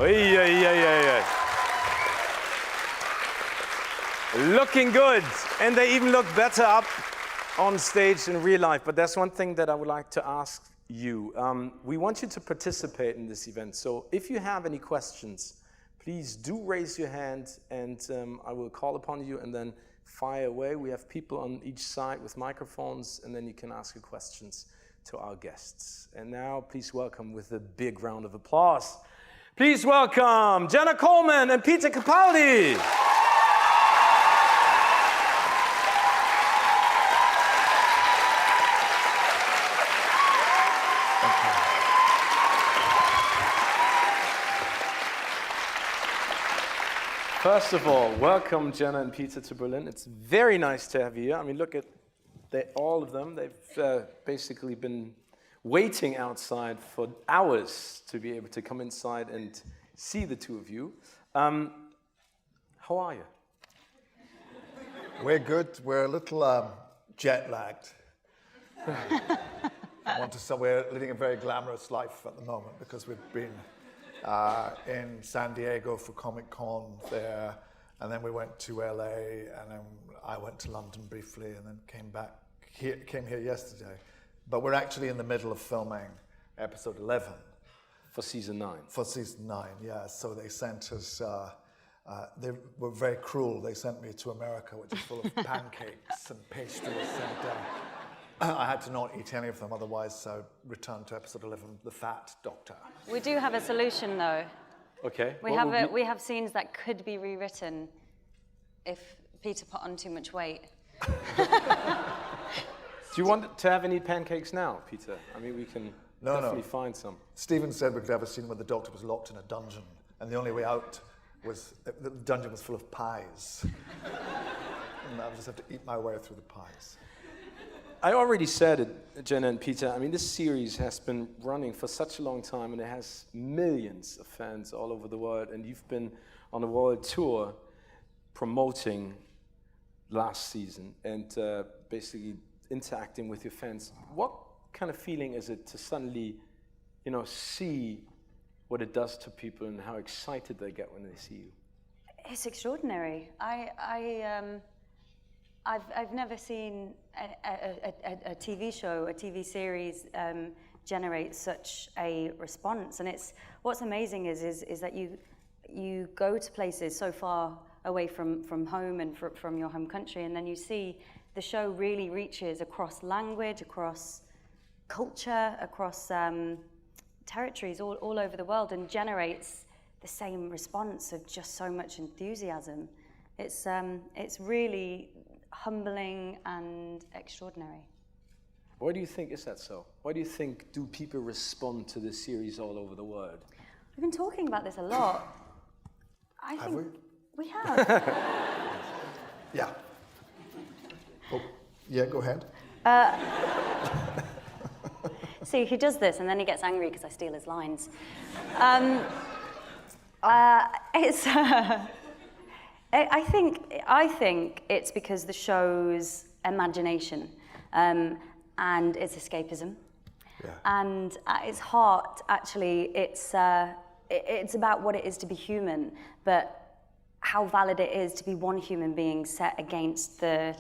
Oy, oy, oy, oy, oy. Looking good, and they even look better up on stage in real life. But there's one thing that I would like to ask you. We want you to participate in this event. So if you have any questions, please do raise your hand, and I will call upon you and then fire away. We have people on each side with microphones, and then you can ask your questions to our guests. And now, please welcome with a big round of applause. Please welcome Jenna Coleman and Peter Capaldi. First of all, welcome Jenna and Peter to Berlin. It's very nice to have you here. I mean, look at all of them. They've basically been waiting outside for hours to be able to come inside and see the two of you. How are you? We're good. We're a little jet lagged. We're living a very glamorous life at the moment because we've been in San Diego for Comic-Con there, and then we went to LA, and then I went to London briefly, and then came here yesterday. But we're actually in the middle of filming episode 11. For season 9. For season 9, yeah. So they sent us, they were very cruel. They sent me to America, which is full of pancakes and pastries, and I had to not eat any of them, otherwise I returned to episode 11, The Fat Doctor. We do have a solution, though. Okay. We have scenes that could be rewritten if Peter put on too much weight. Do you want to have any pancakes now, Peter? I mean, we can definitely find some. Stephen said we could have a scene where the Doctor was locked in a dungeon, and the only way out was, the dungeon was full of pies. And I would just have to eat my way through the pies. I already said it, Jenna and Peter. I mean, this series has been running for such a long time, and it has millions of fans all over the world. And you've been on a world tour promoting last season and basically interacting with your fans. What kind of feeling is it to suddenly, see what it does to people and how excited they get when they see you? It's extraordinary. I've never seen a TV show, a TV series generate such a response, and what's amazing is that you go to places so far away from home and from your home country, and then you see the show really reaches across language, across culture, across territories all over the world, and generates the same response of just so much enthusiasm. It's really humbling and extraordinary. Why do you think is that so? Why do you think do people respond to this series all over the world? We've been talking about this a lot. Have we? We have. Yeah. Oh, yeah, go ahead. See, he does this and then he gets angry because I steal his lines. I think it's because the show's imagination and its escapism. Yeah. And at its heart, actually, it's about what it is to be human, but how valid it is to be one human being set against the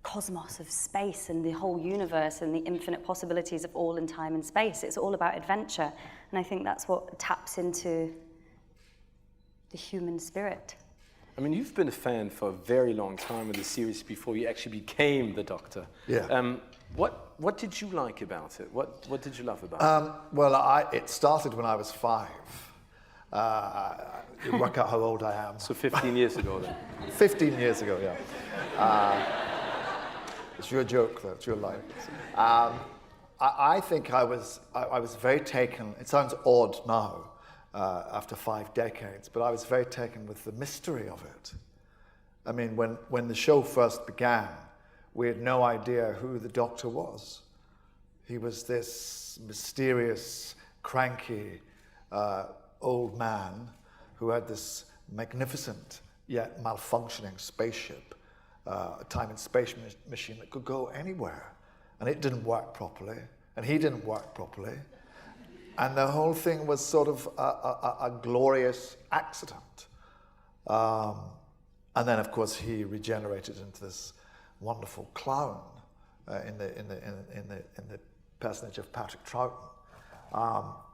cosmos of space and the whole universe and the infinite possibilities of all in time and space. It's all about adventure, and I think that's what taps into the human spirit. I mean, you've been a fan for a very long time of the series before you actually became the Doctor. Yeah. What did you like about it? What did you love about it? Well, it started when I was 5. You work out how old I am. So 15 years ago then. 15 years ago, yeah. It's your joke, though. It's your line. I think I was very taken. It sounds odd now, after 5 decades, but I was very taken with the mystery of it. I mean, when the show first began, we had no idea who the Doctor was. He was this mysterious, cranky, old man who had this magnificent yet malfunctioning spaceship, a time and space machine that could go anywhere. And it didn't work properly, and he didn't work properly. And the whole thing was sort of a glorious accident. And then, of course, he regenerated into this wonderful clown in the personage of Patrick Troughton.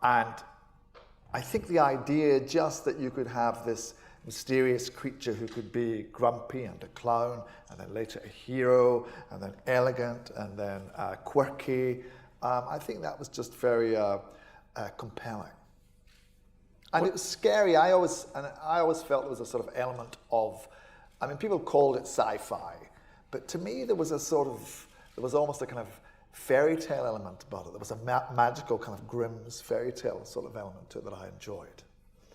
And I think the idea just that you could have this mysterious creature who could be grumpy and a clown, and then later a hero, and then elegant, and then quirky, I think that was just very compelling. And it was scary. I always felt there was a sort of element of, I mean, people called it sci-fi, but to me there was almost a kind of fairy tale element about it. There was a magical kind of Grimm's fairy tale sort of element to it that I enjoyed.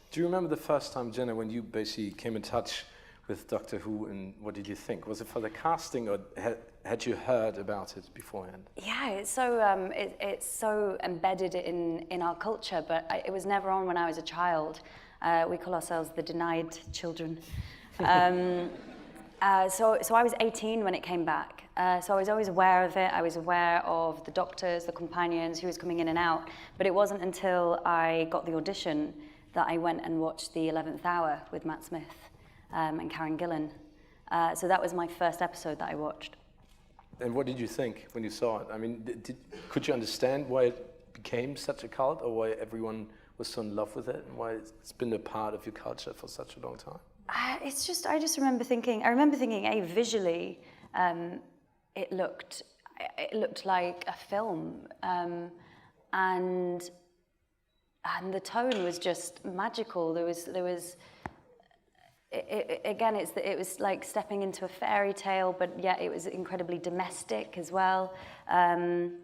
Do you remember the first time, Jenna, when you basically came in touch with Doctor Who, and what did you think? Was it for the casting, or had you heard about it beforehand? Yeah, it's so embedded in our culture, but it was never on when I was a child. We call ourselves the denied children. So I was 18 when it came back. So I was always aware of it. I was aware of the doctors, the companions, who was coming in and out. But it wasn't until I got the audition that I went and watched the 11th Hour with Matt Smith and Karen Gillan. So that was my first episode that I watched. And what did you think when you saw it? I mean, could you understand why it became such a cult, or why everyone was so in love with it, and why it's been a part of your culture for such a long time? I just remember thinking, visually, it looked like a film, and the tone was just magical. There was it was like stepping into a fairy tale, but yet it was incredibly domestic as well. And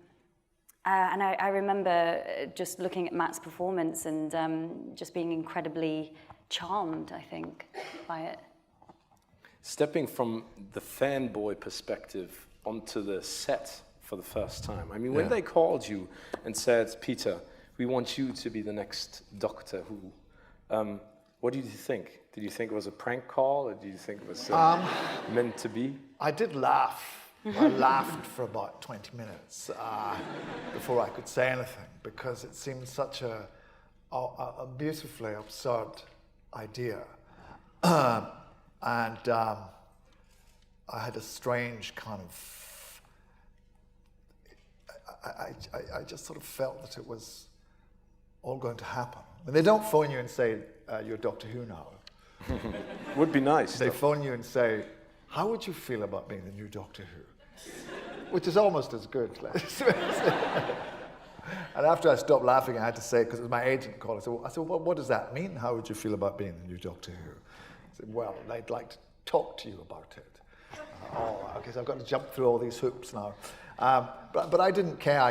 I remember just looking at Matt's performance and just being incredibly charmed, I think, by it. Stepping from the fanboy perspective onto the set for the first time. I mean, when they called you and said, Peter, we want you to be the next Doctor Who, what did you think? Did you think it was a prank call, or did you think it was meant to be? I did laugh. I laughed for about 20 minutes before I could say anything, because it seemed such a beautifully absurd idea. And I had a strange kind of... I just sort of felt that it was all going to happen. And they don't phone you and say, you're Doctor Who now. Would be nice. They phone you and say, how would you feel about being the new Doctor Who? Which is almost as good. And after I stopped laughing, I had to say, because it was my agent called, I said, well, what does that mean? How would you feel about being the new Doctor Who? I said, well, I'd like to talk to you about it. Okay, so I've got to jump through all these hoops now. But I didn't care.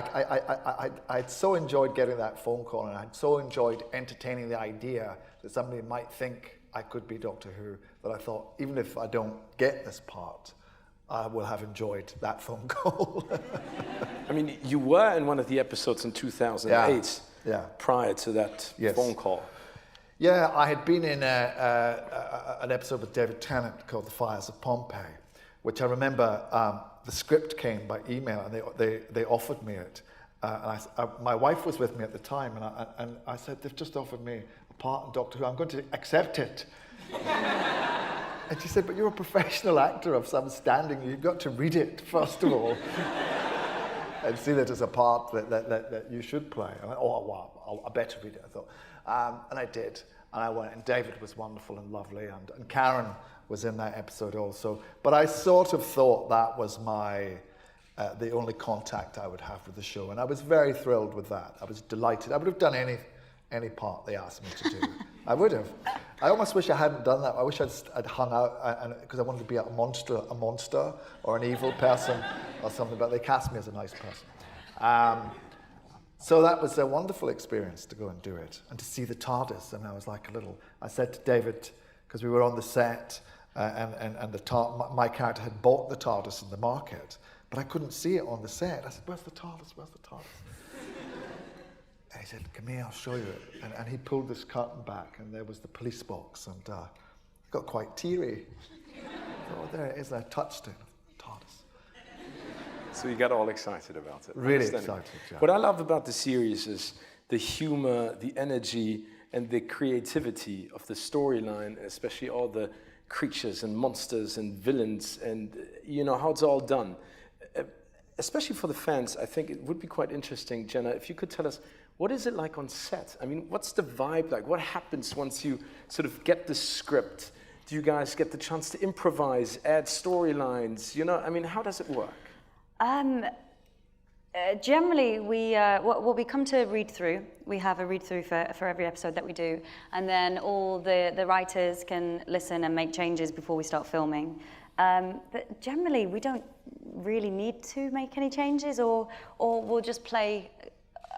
I'd so enjoyed getting that phone call, and I'd so enjoyed entertaining the idea that somebody might think I could be Doctor Who, that I thought, even if I don't get this part, I will have enjoyed that phone call. I mean, you were in one of the episodes in 2008, prior to that phone call. Yeah, I had been in an episode with David Tennant called The Fires of Pompeii, which I remember the script came by email, and they offered me it. And my wife was with me at the time, and I said, they've just offered me a part in Doctor Who, I'm going to accept it. And she said, but you're a professional actor of some standing, you've got to read it, first of all, and see that as a part that you should play. And I better read it, I thought. And I did, and I went, and David was wonderful and lovely, and Karen was in that episode also. But I sort of thought that was the only contact I would have with the show, and I was very thrilled with that. I was delighted. I would have done any part they asked me to do. I would have. I almost wish I hadn't done that. I wish I'd hung out, because I wanted to be a monster or an evil person or something, but they cast me as a nice person. So that was a wonderful experience to go and do it, and to see the TARDIS. And I was like I said to David, because we were on the set, and my character had bought the TARDIS in the market, but I couldn't see it on the set. I said, where's the TARDIS? Where's the TARDIS? And he said, come here, I'll show you it. And he pulled this curtain back, and there was the police box, and I got quite teary. Oh, there it is, I touched it. TARDIS. So you got all excited about it. Really excited, yeah. What I love about the series is the humor, the energy, and the creativity of the storyline, especially all the creatures and monsters and villains, and how it's all done. Especially for the fans, I think it would be quite interesting, Jenna, if you could tell us, what is it like on set? I mean, what's the vibe like? What happens once you sort of get the script? Do you guys get the chance to improvise, add storylines? I mean, how does it work? Generally, we come to read through. We have a read through for every episode that we do, and then all the writers can listen and make changes before we start filming. But generally, we don't really need to make any changes, or we'll just play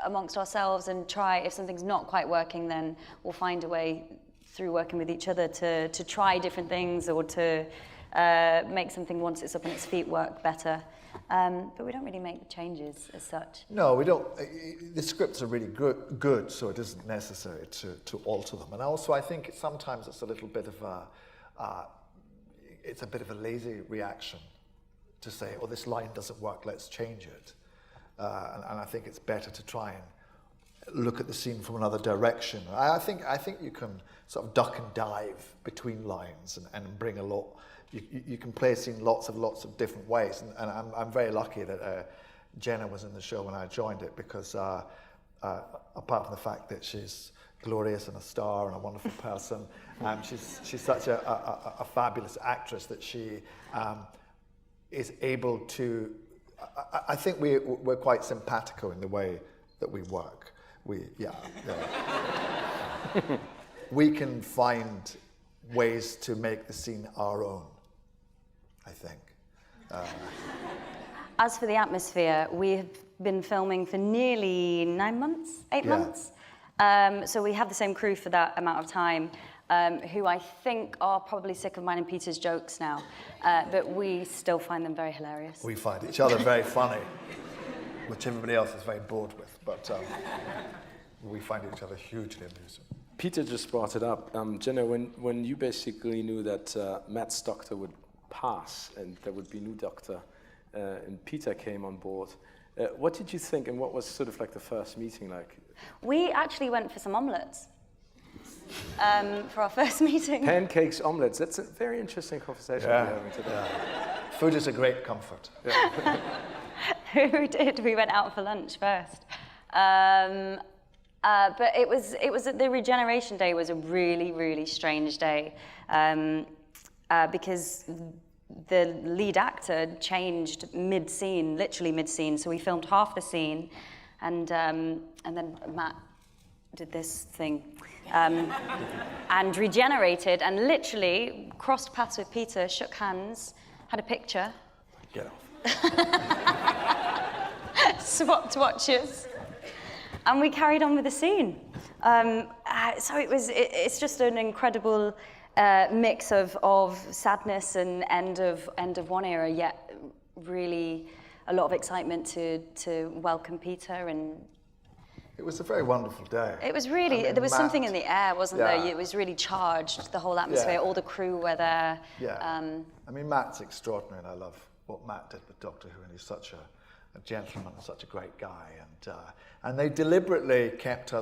amongst ourselves and try. If something's not quite working, then we'll find a way through working with each other to try different things, or to make something, once it's up on its feet, work better. But we don't really make the changes as such. No, we don't. The scripts are really good, so it isn't necessary to alter them. And also, I think sometimes it's a little bit of a lazy reaction to say, "Oh, this line doesn't work. Let's change it." And I think it's better to try and look at the scene from another direction. I think you can sort of duck and dive between lines and bring a lot. You can play a scene lots of different ways, and I'm very lucky that Jenna was in the show when I joined it, because apart from the fact that she's glorious and a star and a wonderful person, she's such a fabulous actress that she is able to. I think we're quite simpatico in the way that we work. We can find ways to make the scene our own, I think. As for the atmosphere, we've been filming for nearly 9 months, 8 months. So we have the same crew for that amount of time, who I think are probably sick of mine and Peter's jokes now, but we still find them very hilarious. We find each other very funny, which everybody else is very bored with, but we find each other hugely amusing. Peter just brought it up. Jenna, when you basically knew that Matt's doctor would pass and there would be a new doctor, and Peter came on board, what did you think, and what was sort of like the first meeting like? We actually went for some omelettes for our first meeting. Pancakes, omelettes, that's a very interesting conversation we're having today. Yeah. Food is a great comfort. Yeah. We did. We went out for lunch first. But it was the regeneration day was a really, really strange day, because the lead actor changed mid-scene, literally mid-scene. So we filmed half the scene, and then Matt did this thing, and regenerated, and literally crossed paths with Peter, shook hands, had a picture. Get off. Swapped watches, and we carried on with the scene. So it's just an incredible mix of sadness and end of one era, yet really a lot of excitement to welcome Peter. And it was a very wonderful day. it was really, there was something in the air, wasn't there? Yeah. It was really charged, the whole atmosphere. Yeah. All the crew were there. Yeah. I mean, Matt's extraordinary, and I love what Matt did with Doctor Who, and he's such a gentleman and such a great guy. And they deliberately kept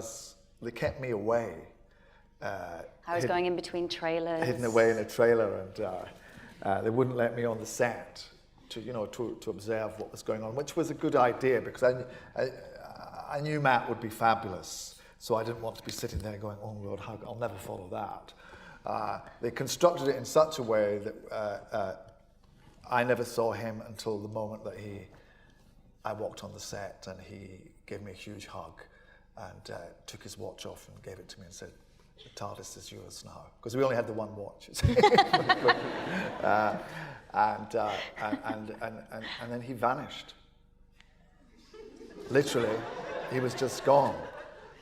me away. I was going in between trailers. Hidden away in a trailer, and they wouldn't let me on the set to observe what was going on, which was a good idea, because I knew Matt would be fabulous, so I didn't want to be sitting there going, "Oh Lord, I'll never follow that." They constructed it in such a way that I never saw him until the moment that I walked on the set, and he gave me a huge hug and took his watch off and gave it to me and said, "The TARDIS is yours now," because we only had the one watch. And then he vanished. Literally, he was just gone,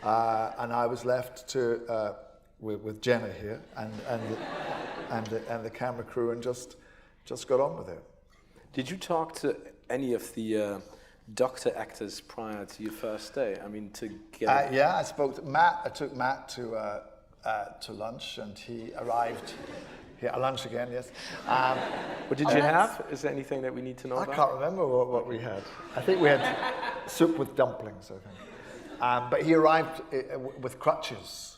and I was left with Jenna here and the camera crew, and just got on with it. Did you talk to any of the Doctor actors prior to your first day? I mean, to get... Yeah, I spoke to Matt. I took Matt to lunch, and he arrived here. Lunch again, yes. What did you have? Is there anything that we need to know about? I can't remember what we had. I think we had soup with dumplings, I think. But he arrived with crutches.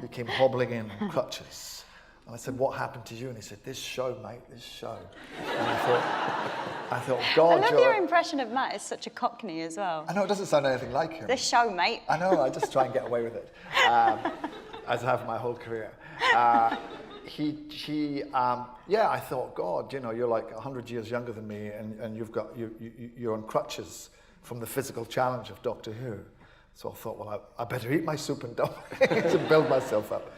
He came hobbling in crutches. And I said, what happened to you? And he said, this show, mate, this show. And I thought, God, I love your impression of Matt. It's such a Cockney as well. I know, it doesn't sound anything like him. This show, mate. I know, I just try and get away with it, as I have my whole career. Yeah, I thought, God, you know, you're like 100 years younger than me, and you're on crutches from the physical challenge of Doctor Who. So I thought, well, I better eat my soup and dumplings to build myself up.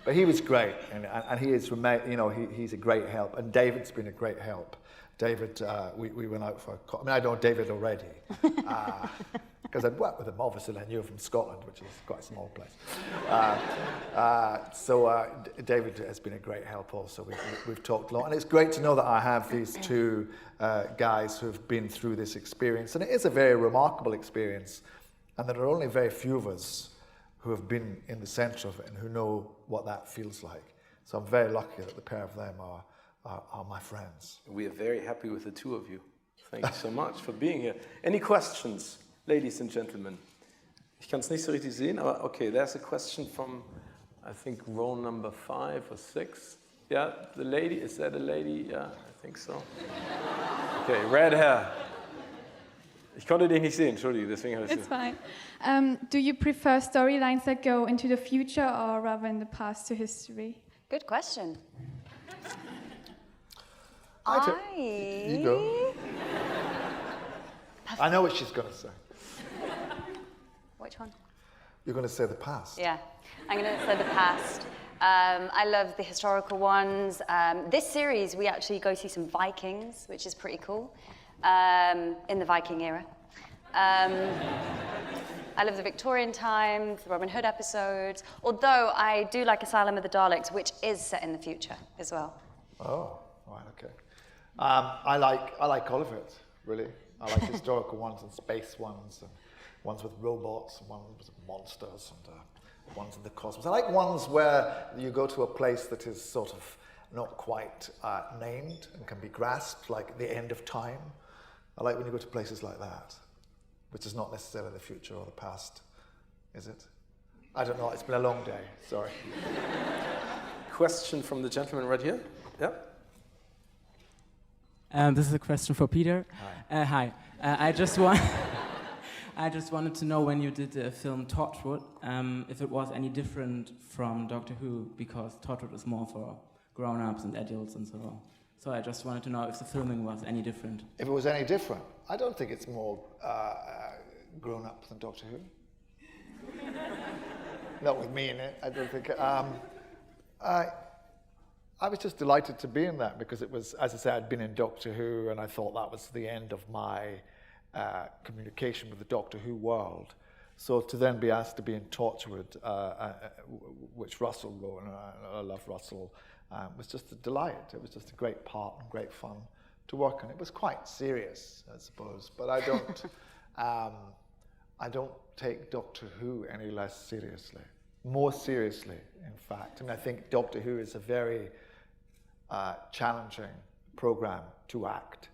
But he was great, and he is, you know, he's a great help, and David's been a great help. David, we went out for I mean, I know David already, because I'd worked with him, obviously, I knew him from Scotland, which is quite a small place. David has been a great help also. We've talked a lot, and it's great to know that I have these two guys who've been through this experience, and it is a very remarkable experience, and there are only very few of us who have been in the centre of it and who know what that feels like. So I'm very lucky that the pair of them are my friends. We are very happy with the two of you. Thank you so much for being here. Any questions, ladies and gentlemen? Ich kann es nicht so richtig sehen, aber okay, there's a question from, I think, row number 5 or 6. Yeah, the lady, is that a lady? Yeah, I think so. Okay, red hair. Ich konnte dich nicht sehen, Entschuldige, deswegen habe ich It's fine. Do you prefer storylines that go into the future or rather in the past to history? Good question. You go. I know what she's going to say. Which one? You're going to say the past. Yeah, I'm going to say the past. I love the historical ones. This series, we actually go see some Vikings, which is pretty cool, in the Viking era. I love the Victorian times, the Robin Hood episodes, although I do like Asylum of the Daleks, which is set in the future as well. Oh, right, okay. I like all of it, really. I like historical ones and space ones, and ones with robots, and ones with monsters, and ones in the cosmos. I like ones where you go to a place that is sort of not quite named and can be grasped, like the end of time. I like when you go to places like that, which is not necessarily the future or the past, is it? I don't know, it's been a long day, sorry. Question from the gentleman right here. Yeah. This is a question for Peter. Hi. I just wanted to know, when you did the film Torchwood, if it was any different from Doctor Who, because Torchwood is more for grown-ups and adults and so on. So I just wanted to know if the filming was any different. If it was any different? I don't think it's more grown-up than Doctor Who. Not with me in it, I don't think. I was just delighted to be in that, because it was, as I said, I'd been in Doctor Who, and I thought that was the end of my communication with the Doctor Who world. So to then be asked to be in Torchwood, which Russell wrote, and I love Russell, was just a delight. It was just a great part and great fun to work on. It was quite serious, I suppose, but I don't take Doctor Who any less seriously. More seriously, in fact. And I think Doctor Who is a very challenging program to act,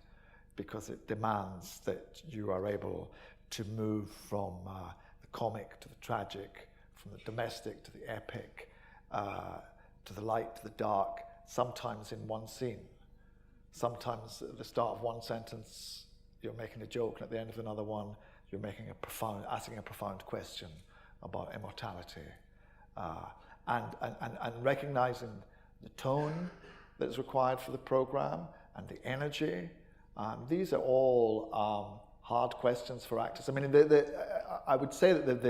because it demands that you are able to move from the comic to the tragic, from the domestic to the epic, to the light to the dark, sometimes in one scene. Sometimes at the start of one sentence, you're making a joke, and at the end of another one, you're asking a profound question about immortality. And recognizing the tone that's required for the program and the energy. These are all hard questions for actors. I mean, I would say that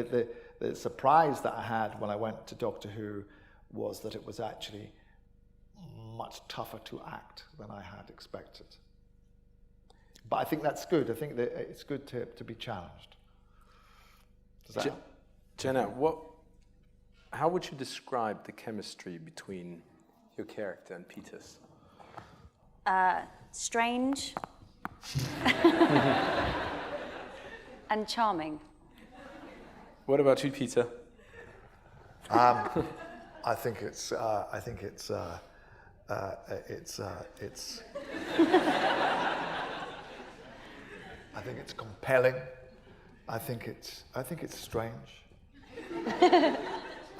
the surprise that I had when I went to Doctor Who was that it was actually much tougher to act than I had expected. But I think that's good. I think that it's good to be challenged. Does that help? Jenna, how would you describe the chemistry between your character and Peter's? Strange and charming. What about you, Peter? I think it's I think it's compelling. I think it's strange.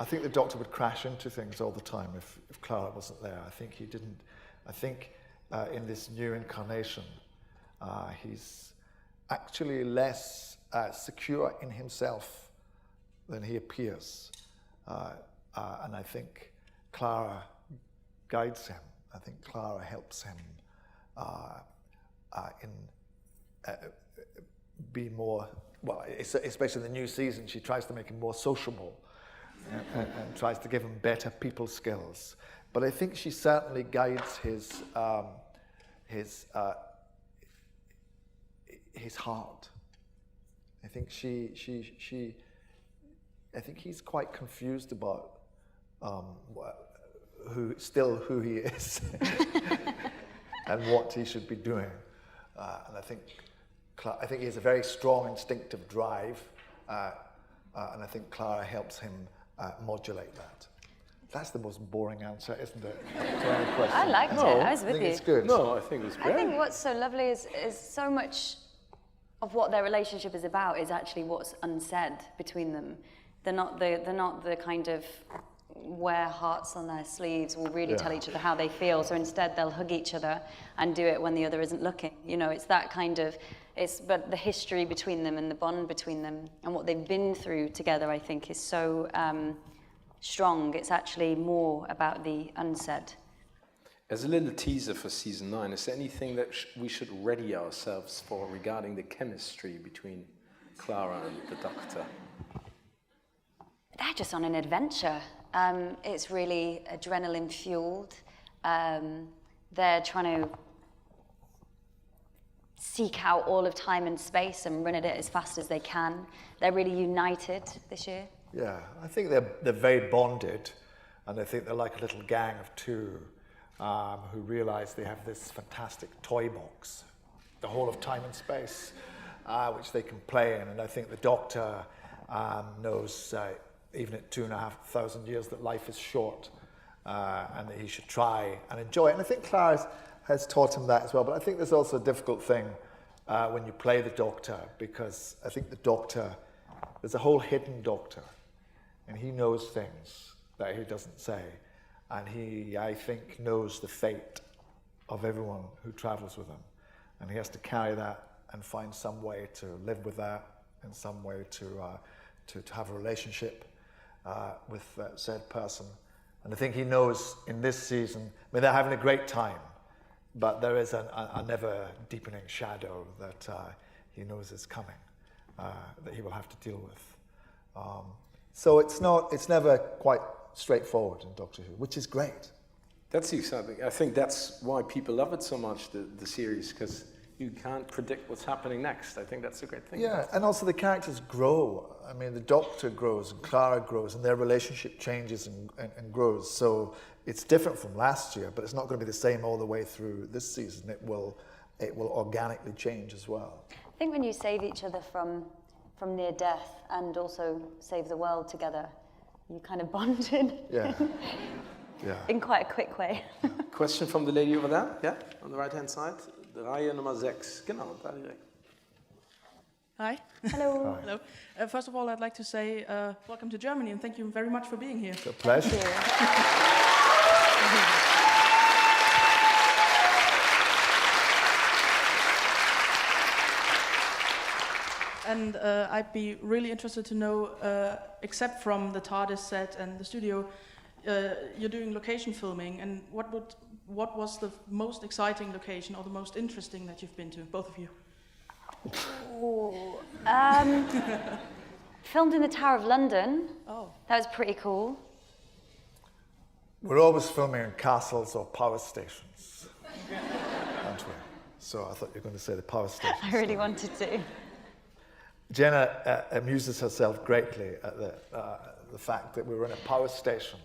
I think the Doctor would crash into things all the time if Clara wasn't there. I think he didn't. I think in this new incarnation, he's actually less secure in himself than he appears. And I think Clara guides him. I think Clara helps him be more, well, especially in the new season, she tries to make him more sociable and tries to give him better people skills. But I think she certainly guides his heart. I think I think he's quite confused about who he is and what he should be doing. And I think he has a very strong instinctive drive, and I think Clara helps him modulate that. That's the most boring answer, isn't it? I liked it. I was with you. I think it's good. No, I think it's great. I think what's so lovely is so much of what their relationship is about is actually what's unsaid between them. They're not the kind of wear hearts on their sleeves, will really tell each other how they feel. So instead, they'll hug each other and do it when the other isn't looking. You know, it's that kind of. But the history between them and the bond between them and what they've been through together, I think, is so strong. It's actually more about the unsaid. As a little teaser for season 9, is there anything that we should ready ourselves for regarding the chemistry between Clara and the Doctor? They're just on an adventure. It's really adrenaline fueled. They're trying to seek out all of time and space and run at it as fast as they can. They're really united this year. Yeah, I think they're very bonded, and I think they're like a little gang of two who realize they have this fantastic toy box, the whole of time and space, which they can play in. And I think the Doctor knows, even at 2,500 years, that life is short and that he should try and enjoy it. And I think Clara has taught him that as well. But I think there's also a difficult thing when you play the Doctor, because I think the Doctor, there's a whole hidden Doctor, and he knows things that he doesn't say. And he, I think, knows the fate of everyone who travels with him. And he has to carry that and find some way to live with that, and some way to have a relationship with that said person. And I think he knows in this season, I mean, they're having a great time, but there is a never deepening shadow that he knows is coming, that he will have to deal with. So it's never quite straightforward in Doctor Who, which is great. That's exciting. I think that's why people love it so much, the series, because you can't predict what's happening next. I think that's a great thing. Yeah, and also the characters grow. I mean, the Doctor grows and Clara grows, and their relationship changes and grows. So it's different from last year, but it's not going to be the same all the way through this season. It will organically change as well. I think when you save each other from near death and also save the world together, you kind of bonded. Yeah. Yeah. In quite a quick way. Question from the lady over there, yeah, on the right-hand side. Reihe Nummer 6, genau, da direkt. Hi. Hello. Hello. First of all, I'd like to say welcome to Germany, and thank you very much for being here. It's a pleasure. And I'd be really interested to know, except from the TARDIS set and the studio, you're doing location filming, and what was the most exciting location or the most interesting that you've been to, both of you? Ooh, filmed in the Tower of London. Oh. That was pretty cool. We're always filming in castles or power stations, aren't we? So I thought you were going to say the power stations. I really wanted to. Jenna amuses herself greatly at the fact that we were in a power station,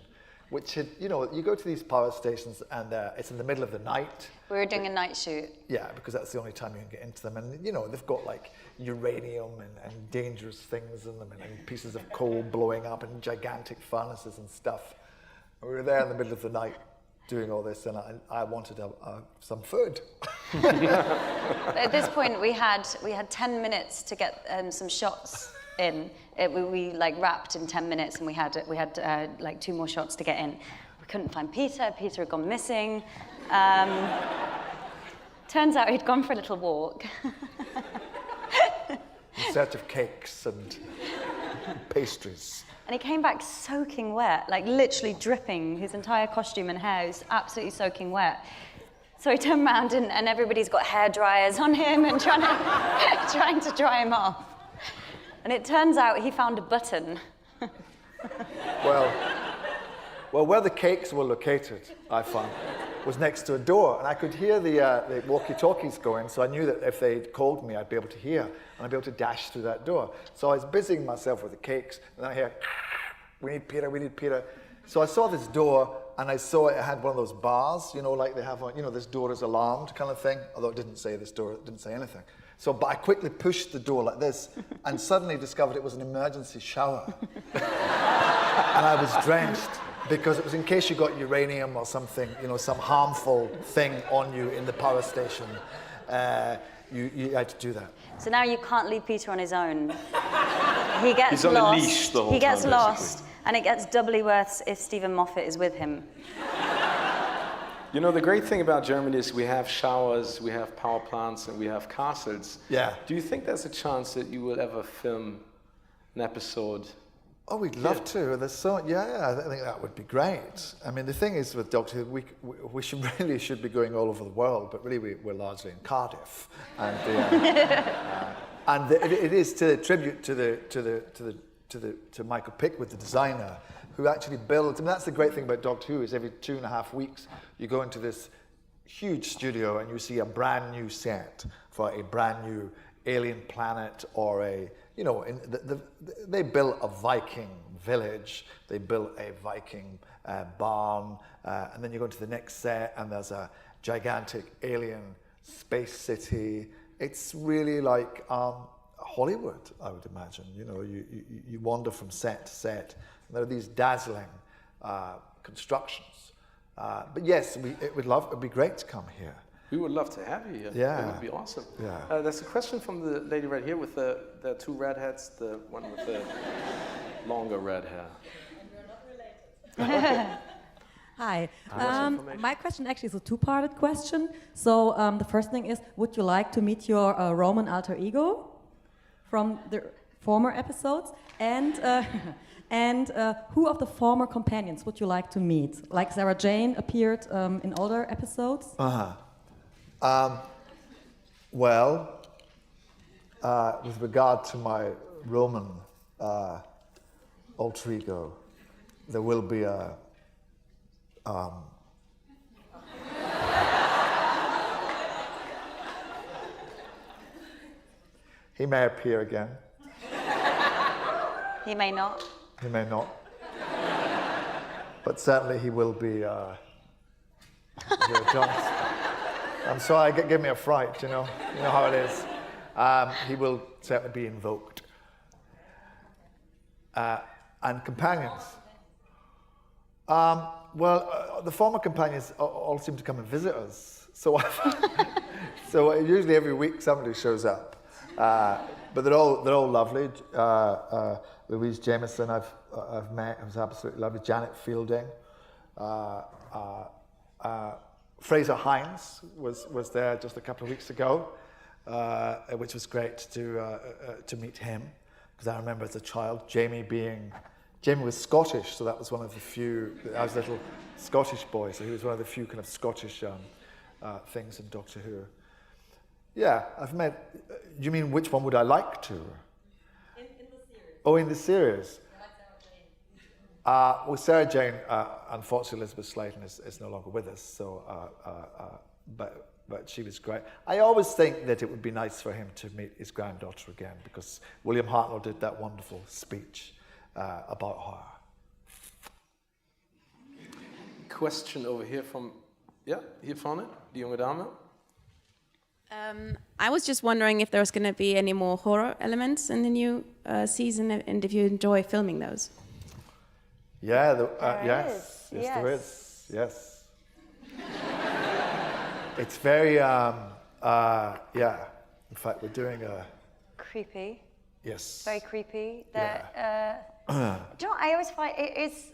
which had, you know, you go to these power stations and it's in the middle of the night. We were doing a night shoot. Yeah, because that's the only time you can get into them. And, you know, they've got like uranium and dangerous things in them and pieces of coal blowing up and gigantic furnaces and stuff. And we were there in the middle of the night doing all this, and I wanted some food. At this point, we had 10 minutes to get some shots in. We like wrapped in 10 minutes, and we had like 2 more shots to get in. We couldn't find Peter. Peter had gone missing. Turns out he'd gone for a little walk. In search of cakes and pastries. And he came back soaking wet, like literally dripping. His entire costume and hair was absolutely soaking wet. So he turned around and everybody's got hair dryers on him and trying to dry him off. And it turns out he found a button. Well, where the cakes were located, I found, was next to a door, and I could hear the walkie-talkies going, so I knew that if they called me, I'd be able to hear, and I'd be able to dash through that door. So I was busying myself with the cakes, and then I hear, we need Peter, we need Peter. So I saw this door, and I saw it had one of those bars, you know, like they have on, you know, this door is alarmed kind of thing, although it didn't say this door, it didn't say anything. So, but I quickly pushed the door like this, and suddenly discovered it was an emergency shower. And I was drenched, because it was in case you got uranium or something, you know, some harmful thing on you in the power station. You had to do that. So now you can't leave Peter on his own. He gets He's on a leash the whole He gets time, lost, and it gets doubly worse if Stephen Moffat is with him. You know, the great thing about Germany is we have showers, we have power plants, and we have castles. Yeah. Do you think there's a chance that you will ever film an episode? Oh, we'd love to. There's so, yeah, I think that would be great. I mean, the thing is with Doctor Who, we should be going all over the world, but really we're largely in Cardiff, and it is to tribute to Michael Pickwood, the designer, who actually builds. I mean, that's the great thing about Doctor Who is every 2.5 weeks you go into this huge studio and you see a brand new set for a brand new alien planet or a. You know, they built a Viking village, they built a Viking barn, and then you go to the next set and there's a gigantic alien space city. It's really like Hollywood, I would imagine. You know, you wander from set to set, and there are these dazzling constructions. But yes, it would be great to come here. We would love to have you here. Yeah. That would be awesome. Yeah. There's a question from the lady right here with the 2 redheads, the one with the longer red hair. And we're not related. Hi. My question actually is a 2-parted question. So the first thing is, would you like to meet your Roman alter ego from the former episodes? And who of the former companions would you like to meet? Like Sarah Jane appeared in older episodes. With regard to my Roman alter ego, there will be a he may appear again. He may not. He may not. But certainly he will be Johnson. I'm sorry, give me a fright, you know how it is. He will certainly be invoked. And companions. The former companions all seem to come and visit us. So usually every week somebody shows up. But they're all lovely. Louise Jameson I've met, who's absolutely lovely. Janet Fielding. Fraser Hines was there just a couple of weeks ago, which was great to meet him, because I remember as a child Jamie was Scottish, so that was one of the few. I was a little Scottish boy, so he was one of the few kind of Scottish things in Doctor Who. Yeah, I've met. You mean which one would I like to? In the series. Oh, in the series. I like Sarah Jane. Sarah Jane, unfortunately, Elizabeth Sladen is no longer with us. So, but she was great. I always think that it would be nice for him to meet his granddaughter again, because William Hartnell did that wonderful speech about her. Question over here from, hier vorne, die junge Dame. I was just wondering if there's going to be any more horror elements in the new season, and if you enjoy filming those. Yeah, There yes, is. there is. Yes. It's very, yeah. In fact, we're doing a... Creepy. Yes. Very creepy. Yeah. Do you know what I always find?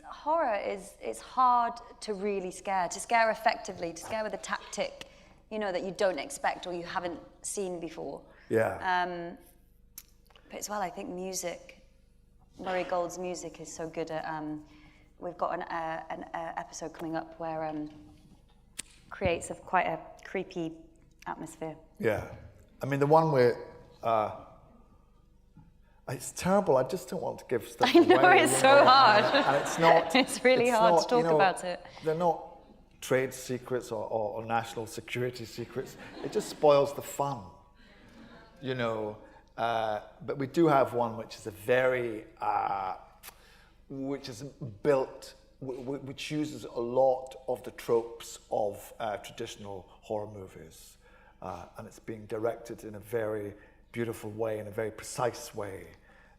Horror is hard to really scare, effectively, to scare with a tactic, you know, that you don't expect or you haven't seen before. Yeah. But as well, I think music, Murray Gold's music is so good at, we've got an episode coming up where creates quite a creepy atmosphere. Yeah. I mean, the one where... it's terrible. I just don't want to give stuff away. I know, it's so hard. And it's not... It's really hard to talk about it. They're not trade secrets or national security secrets. It just spoils the fun, you know. But we do have one which is a very... which is built... which uses a lot of the tropes of traditional horror movies. And it's being directed in a very beautiful way, in a very precise way.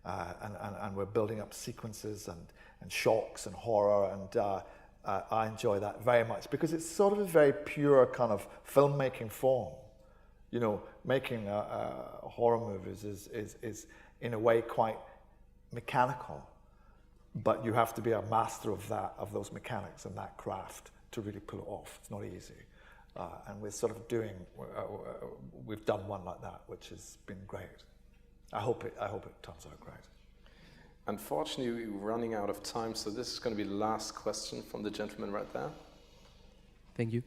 And we're building up sequences and shocks and horror, and I enjoy that very much because it's sort of a very pure kind of filmmaking form. You know, making horror movies is in a way quite mechanical, but you have to be a master of those mechanics and that craft to really pull it off. It's not easy. And we're sort of doing, we've done one like that, which has been great. I hope it turns out great. Unfortunately, we're running out of time, so this is going to be the last question from the gentleman right there. Thank you.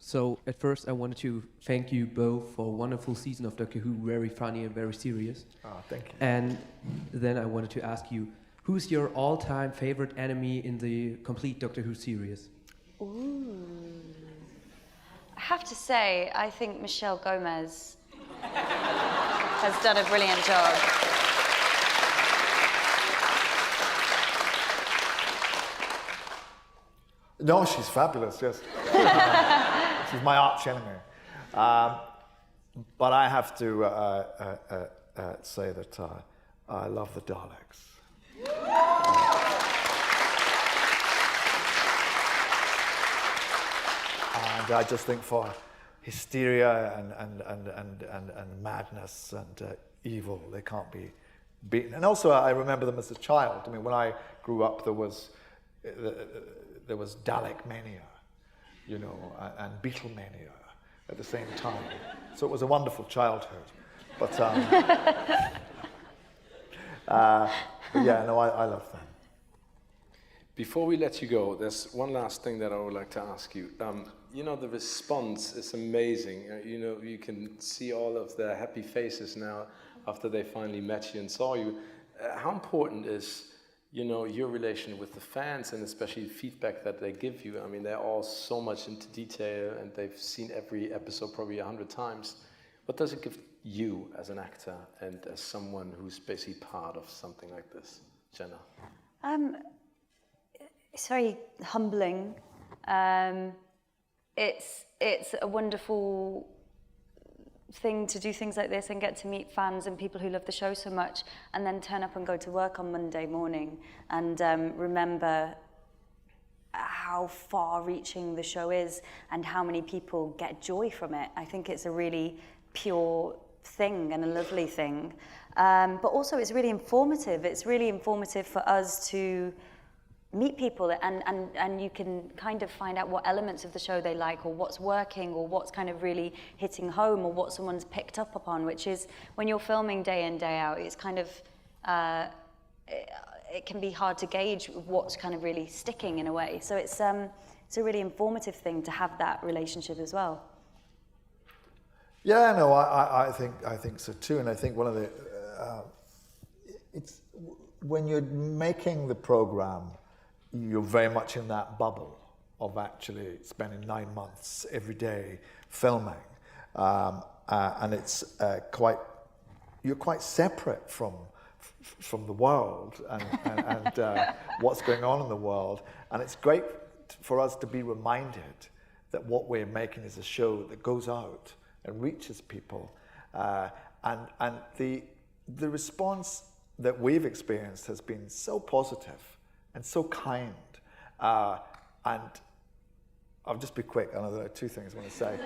So at first I wanted to thank you both for a wonderful season of Doctor Who, very funny and very serious. Thank you. And then I wanted to ask you, who's your all-time favorite enemy in the complete Doctor Who series? Ooh. I have to say, I think Michelle Gomez has done a brilliant job. No, she's fabulous, yes. She's my arch enemy. But I have to say that I love the Daleks. And I just think for hysteria and madness and evil, they can't be beaten. And also, I remember them as a child. I mean, when I grew up, there was Dalek mania, you know, and Beatlemania at the same time. So it was a wonderful childhood. But yeah, no, I love them. Before we let you go, there's one last thing that I would like to ask you. You know, the response is amazing. You know, you can see all of the happy faces now after they finally met you and saw you. How important is, you know, your relation with the fans and especially feedback that they give you? I mean, they're all so much into detail and they've seen every episode probably 100 times. What does it give you as an actor and as someone who's basically part of something like this, Jenna? It's very humbling. It's a wonderful thing to do things like this and get to meet fans and people who love the show so much, and then turn up and go to work on Monday morning and remember how far-reaching the show is and how many people get joy from it. I think it's a really pure thing and a lovely thing. But also it's really informative. It's really informative for us to meet people and you can kind of find out what elements of the show they like or what's working or what's kind of really hitting home or what someone's picked up upon, which is when you're filming day in, day out, it's kind of, it can be hard to gauge what's kind of really sticking in a way. So it's a really informative thing to have that relationship as well. Yeah, no, I think so too, and I think one of the, it's when you're making the program, you're very much in that bubble of actually spending 9 months every day filming, and it's you're quite separate from the world and what's going on in the world, and it's great for us to be reminded that what we're making is a show that goes out and reaches people, and the response that we've experienced has been so positive and so kind, and I'll just be quick. I know there are two things I want to say.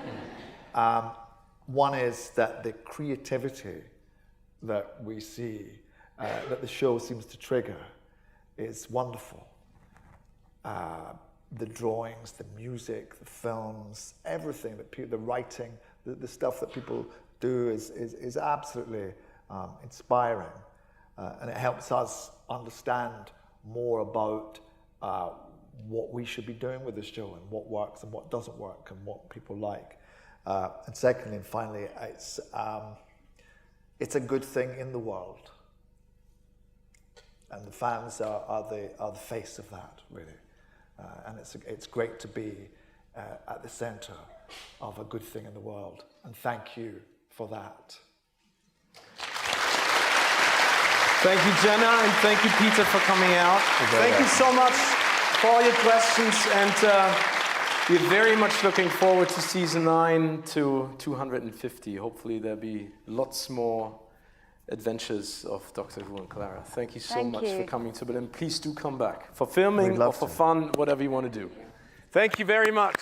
One is that the creativity that we see, that the show seems to trigger, is wonderful. The drawings, the music, the films, everything, the writing, the stuff that people do is absolutely inspiring. And it helps us understand more about what we should be doing with the show and what works and what doesn't work and what people like. And secondly and finally, it's a good thing in the world. And the fans are the face of that, really. And it's great to be at the center of a good thing in the world. And thank you for that. Thank you, Jenna, and thank you, Peter, for coming out. Thank you so much for all your questions, and we're very much looking forward to season 9 to 250. Hopefully there'll be lots more adventures of Doctor Who and Clara. Thank you so much for coming to Berlin. Please do come back for filming or for fun, whatever you want to do. Thank you very much.